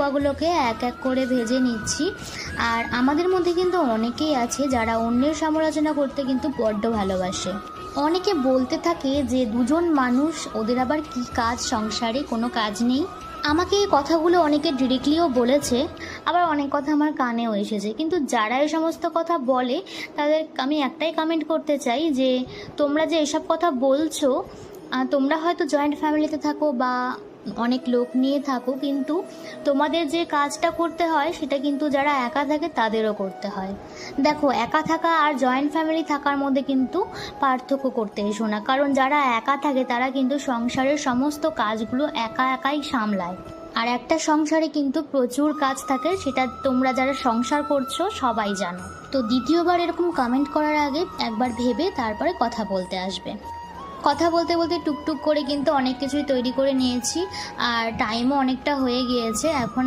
শুকোয়াগুলোকে এক এক করে ভেজে নিচ্ছি। আর আমাদের মধ্যে কিন্তু অনেকেই আছে যারা অন্যের সমালোচনা করতে কিন্তু বড্ড ভালোবাসে। অনেকে বলতে থাকে যে দুজন মানুষ, ওদের আবার কি কাজ সংসারে, কোনো কাজ নেই। আমাকে এই কথাগুলো অনেকে ডিরেক্টলিও বলেছে, আবার অনেক কথা আমার কানেও এসেছে। কিন্তু যারা এই সমস্ত কথা বলে তাদের আমি একটাই কমেন্ট করতে চাই যে তোমরা যে এসব কথা বলছো, তোমরা হয়তো জয়েন্ট ফ্যামিলিতে থাকো বা অনেক লোক নিয়ে থাকো, কিন্তু তোমাদের যে কাজটা করতে হয় সেটা কিন্তু যারা একা থাকে তাদেরও করতে হয়। দেখো, একা থাকা আর জয়েন্ট ফ্যামিলি থাকার মধ্যে কিন্তু পার্থক্য করতে এসো না, কারণ যারা একা থাকে তারা কিন্তু সংসারের সমস্ত কাজগুলো একা একাই সামলায়। আর একটা সংসারে কিন্তু প্রচুর কাজ থাকে, সেটা তোমরা যারা সংসার করছো সবাই জানো। তো দ্বিতীয়বার এরকম কমেন্ট করার আগে একবার ভেবে তারপরে কথা বলতে আসবে। কথা বলতে বলতে টুকটুক করে কিন্তু অনেক কিছুই তৈরি করে নিয়েছি, আর টাইমও অনেকটা হয়ে গিয়েছে। এখন